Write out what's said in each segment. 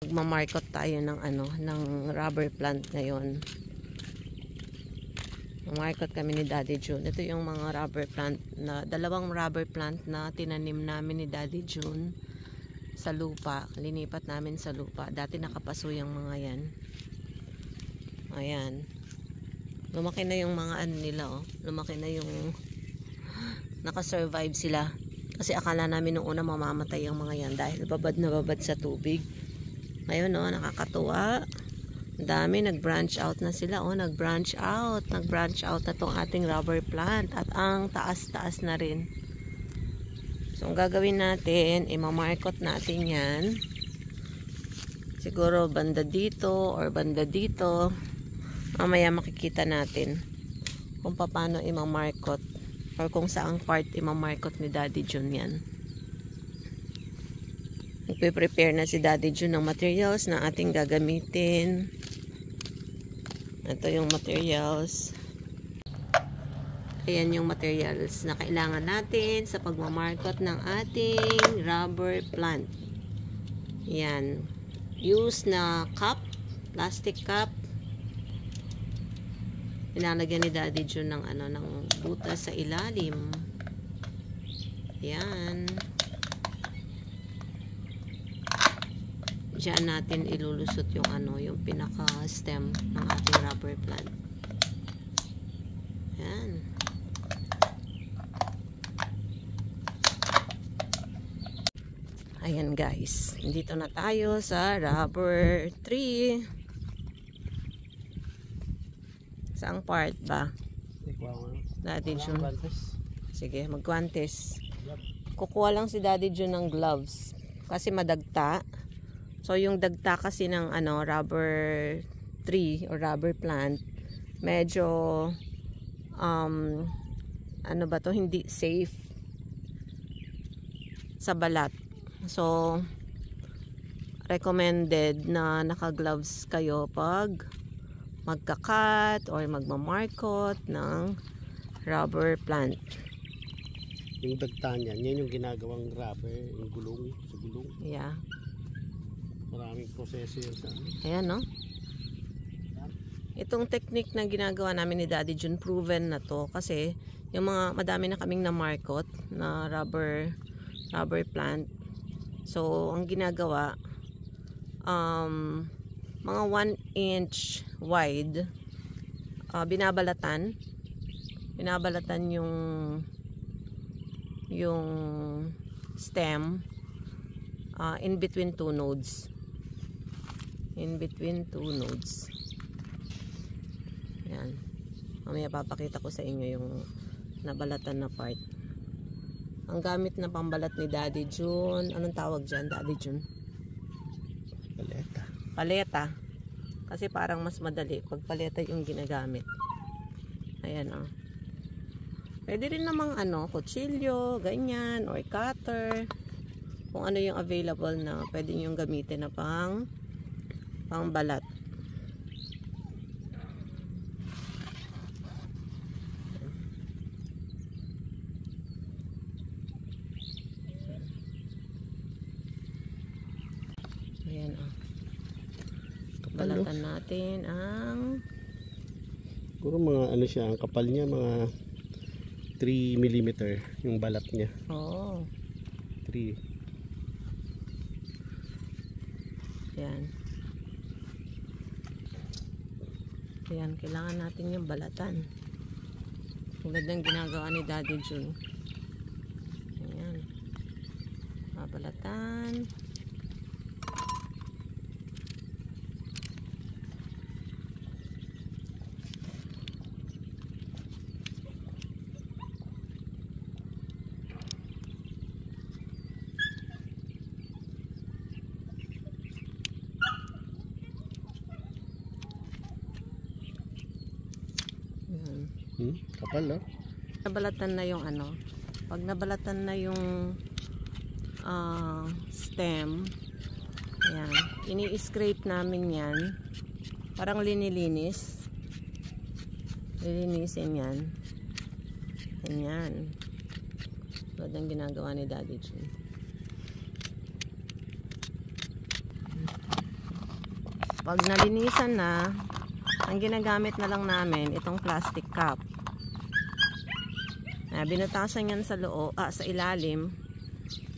Magmamarkot tayo ng ng rubber plant ngayon. Markot kami ni Daddy June. Ito yung mga rubber plant na dalawang rubber plant na tinanim namin ni Daddy June sa lupa. Linipat namin sa lupa. Dati nakapaso yung mga yan. Ayan. Lumaki na yung mga nila, oh. Lumaki na yung nakasurvive sila. Kasi akala namin nung una mamamatay yung mga yan dahil babad na babad sa tubig. Ngayon, oh, nakakatuwa. Dami, nag-branch out na sila. Oh, nag-branch out. Nag-branch out na tong ating rubber plant. At ang taas-taas na rin. So, ang gagawin natin, imamarkot natin yan. Siguro banda dito or banda dito. Mamaya makikita natin kung paano imamarkot or kung saang part imamarkot ni Daddy June yan. Nagpe-prepare na si Daddy June ng materials na ating gagamitin. Ito yung materials. Ayan yung materials na kailangan natin sa pagmamarkot ng ating rubber plant. Yan. Use na cup, plastic cup. Pinalagyan ni Daddy June ng ng butas sa ilalim. Yan. Diyan natin ilulusot yung yung pinaka-stem ng ating rubber plant. Yan. Ayan guys, dito na tayo sa rubber tree. Saang part ba? Daddy June. Sige, magguantes. Kukuha lang si Daddy June ng gloves kasi madagta. So yung dagta kasi ng rubber tree or rubber plant, medyo ba to, hindi safe sa balat. So recommended na naka-gloves kayo pag magka-cut or magmamarkot ng rubber plant. Yung dagta niyan, yan yung ginagawang rubber, yung gulong, sa gulong. Yeah. Maraming proseso yun sa Ayan, no? Itong technique na ginagawa namin ni Daddy June, proven na to. Kasi, yung madami na kaming na-markot na rubber plant. So, ang ginagawa, mga 1 inch wide, binabalatan yung stem in between two nodes. Yan. Mamaya papakita ko sa inyo yung nabalatan na part. Ang gamit na pambalat ni Daddy June, anong tawag dyan, Daddy June? Paleta. Kasi parang mas madali pag paleta yung ginagamit. Ayan, oh. Pwede rin namang kutsilyo, ganyan, or cutter. Kung ano yung available na pwede nyo gamitin na pangbalat. Ayan, oh. Balatan natin ang siguro mga siya, ang kapal niya mga 3 mm yung balat niya. Oo. 3. Ayan. Ayan, kailangan natin yung balatan. Tulad ng ginagawa ni Daddy June. Ayan. Mabalatan. Kapal, no? Nabalatan na yung pag nabalatan na yung stem, ayan, ini-scrape namin yan, parang linisin yan, ganyan, tulad ng ginagawa ni Daddy June. Pag nalinisan na, ang ginagamit na lang namin itong plastic cup. Binutasan yan sa sa ilalim,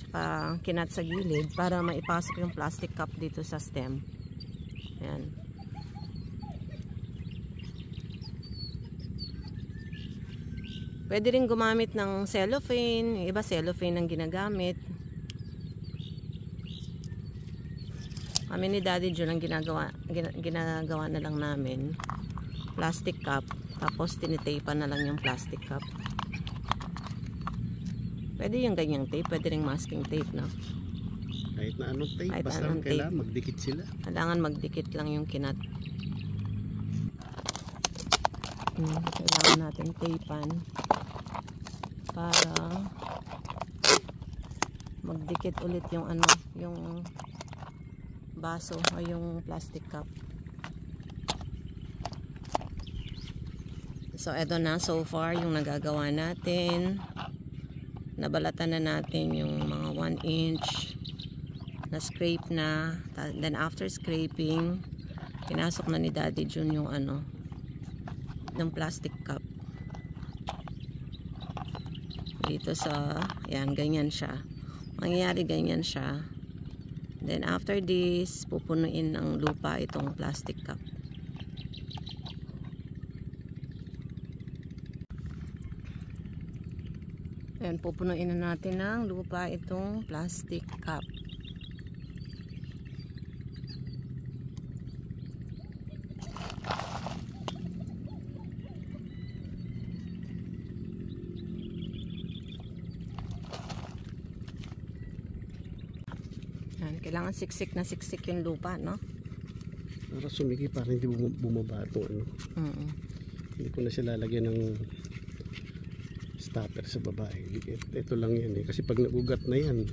tsaka kinat sa gilid para maipasok yung plastic cup dito sa stem. Ayan. Pwede rin gumamit ng cellophane. Yung iba cellophane ang ginagamit. Kami ni Daddy Jun ang ginagawa na lang namin. Plastic cup. Tapos tinitapean na lang yung plastic cup. Pwede yung ganyang tape. Pwede rin masking tape, no? Kahit na anong tape. Kahit Basta anong kailangan magdikit sila. Kailangan magdikit lang yung kinat. Kailangan natin tapean para magdikit ulit yung yung baso o yung plastic cup. So eto na, so far yung nagagawa natin. Nabalatan na natin yung mga 1 inch na scrape na. Then after scraping, pinasok na ni Daddy Jun yung ng plastic cup dito sa, yan, ganyan siya. Mangyayari ganyan siya. Then after this, pupunuin ng lupa itong plastic cup. Ayan, pupunuin na natin ng lupa itong plastic cup. Kailangan siksik na siksik yung lupa, no? Para sumiki, para hindi bumaba ito. Hindi ko na siya lalagyan ng stopper sa baba. Ito lang yan eh. Kasi pag nagugat na yan,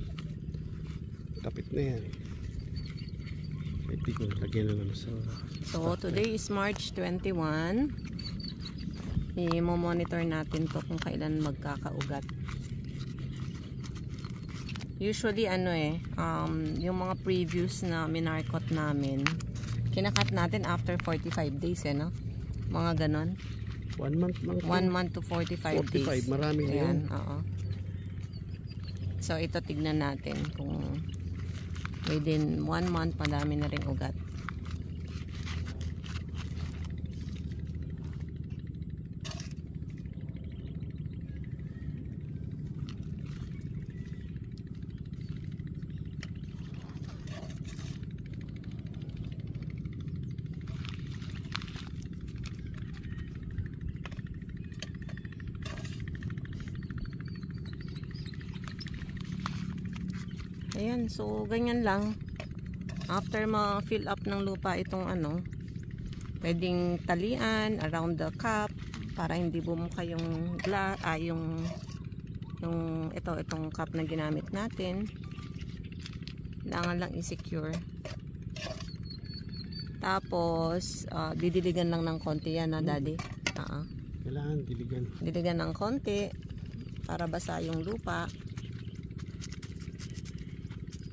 kapit na yan. Hindi ko lagyan na naman sa So today is March 21. I-monitor natin to kung kailan magkakaugat. Usually yung mga previews na minarkot namin, kinakat natin after 45 days no? Mga ganon. 1 month lang. 1 month to 45 days. 45, marami na yan. Oo. So ito tignan natin kung within 1 month madami na rin ugat. Ayan, so ganyan lang. After ma-fill up ng lupa itong pwedeng talian around the cup para hindi bumuka yung itong cup na ginamit natin. Kailangan lang i-secure. Tapos didiligan lang ng konti yan, Daddy. Kailangan diligan. Diligan ng konti para basa yung lupa.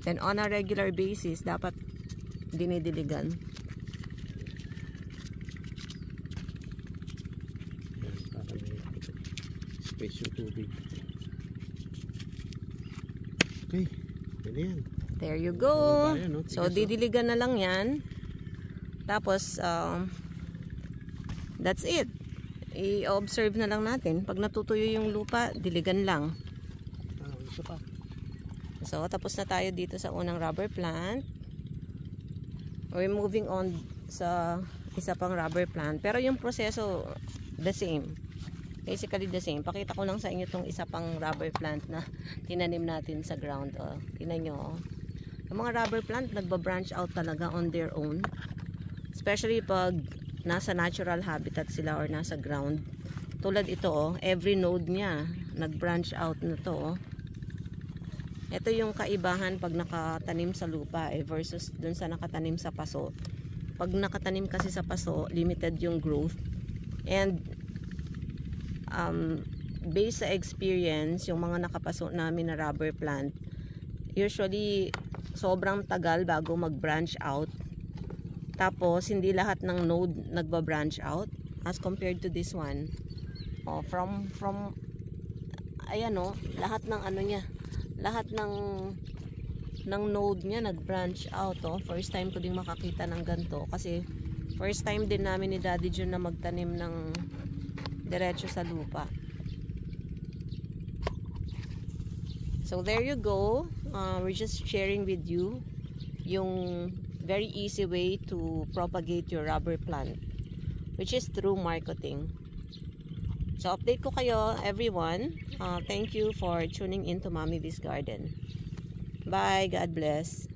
Then on a regular basis, dapat dinidiligan. Yan, para may space yung tubig. Okay, yan. There you go. So didiligan na lang yan. Tapos that's it. I-observe na lang natin. Pag natutuyo yung lupa, diligan lang. Isa pa. So, tapos na tayo dito sa unang rubber plant. We're moving on sa isa pang rubber plant. Pero yung proseso, the same. Basically the same. Pakita ko lang sa inyo itong isa pang rubber plant na tinanim natin sa ground. Tingnan nyo. Yung mga rubber plant, nagba-branch out talaga on their own. Especially pag nasa natural habitat sila or nasa ground. Tulad ito, every node niya, nag-branch out na to. Ito yung kaibahan pag nakatanim sa lupa versus dun sa nakatanim sa paso. Pag nakatanim kasi sa paso, limited yung growth. And based sa experience, yung mga nakapaso namin na rubber plant, usually sobrang tagal bago mag-branch out. Tapos, hindi lahat ng node nagba-branch out as compared to this one. Oh, from ayan oh, lahat ng ano niya, lahat ng node niya nag-branch out. Oh. First time ko ding makakita ng ganito kasi first time din namin ni Daddy Jun na magtanim ng diretso sa lupa. So there you go. We're just sharing with you yung very easy way to propagate your rubber plant, which is through marketing. So update ko kayo everyone. Thank you for tuning in to Mommy V's Garden. Bye. God bless.